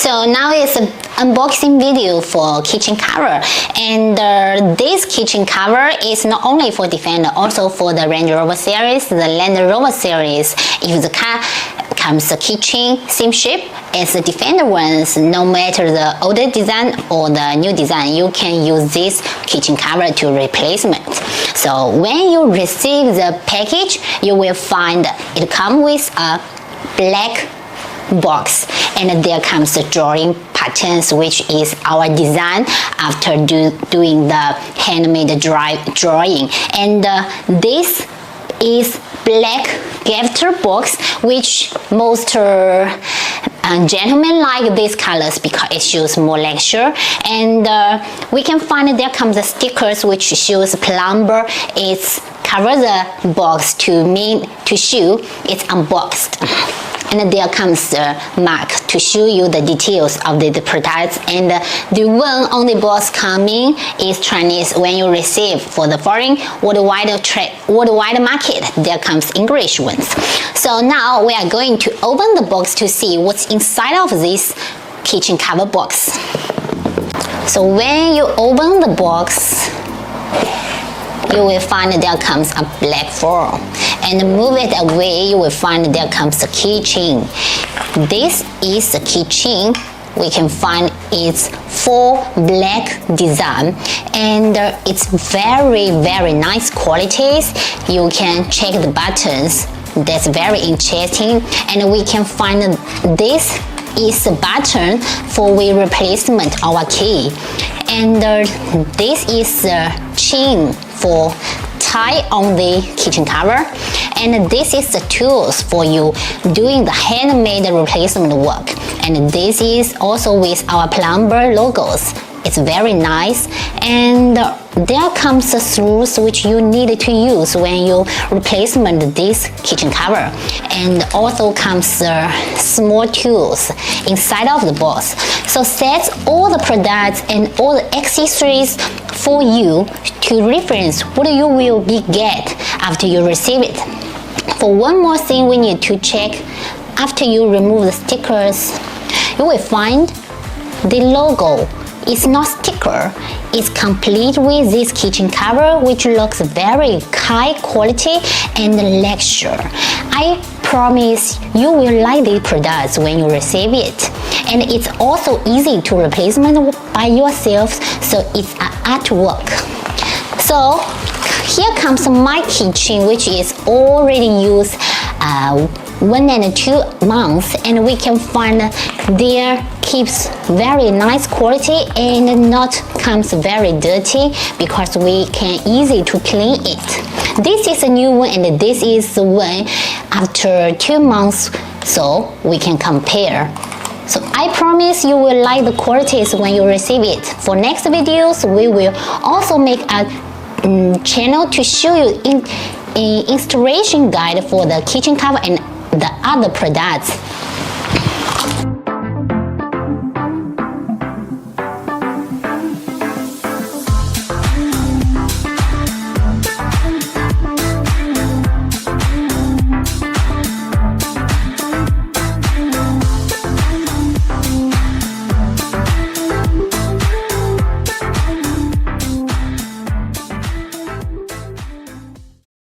So now it's an unboxing video for kitchen cover, and this kitchen cover is not only for Defender, also for the Range Rover series, the Land Rover series. If the car comes the kitchen same shape as the Defender ones, no matter the older design or the new design, you can use this kitchen cover to replacement. So when you receive the package, you will find it comes with a black box, and there comes the drawing patterns, which is our design after doing the handmade drawing. And this is black gift box, which most gentlemen like these colors because it shows more luxury. And we can find there comes the stickers which shows plumber. It's cover the box to show it's unboxed. And there comes the mark to show you the details of the products. And the one on the box coming is Chinese. When you receive for the foreign worldwide market, there comes English ones. So now we are going to open the box to see what's inside of this kitchen cover box. So when you open the box, you will find there comes a black foil, and move it away, you will find there comes the keychain. This is the keychain. We can find it's full black design, and it's very nice qualities. You can check the buttons, that's very interesting. And we can find this is the button for we replacement our key, and this is the chain for tie on the kitchen cover, and this is the tools for you doing the handmade replacement work. And this is also with our plumber logos. It's very nice, and there comes the screws which you need to use when you replacement this kitchen cover, and also comes the small tools inside of the box. So that's all the products and all the accessories for you to reference what you will get after you receive it. For one more thing we need to check, after you remove the stickers, you will find the logo. It's not sticker, it's complete with this kitchen cover, which looks very high quality and luxury. I promise you will like these products when you receive it. And it's also easy to replacement by yourself, so it's an artwork. So here comes my kitchen, which is already used 1 and 2 months, and we can find there keeps very nice quality and not comes very dirty because we can easy to clean it. This is a new one, and this is the one after 2 months, so we can compare. So I promise you will like the qualities when you receive it. For next videos, we will also make a channel to show you installation guide for the kitchen cover and the other products.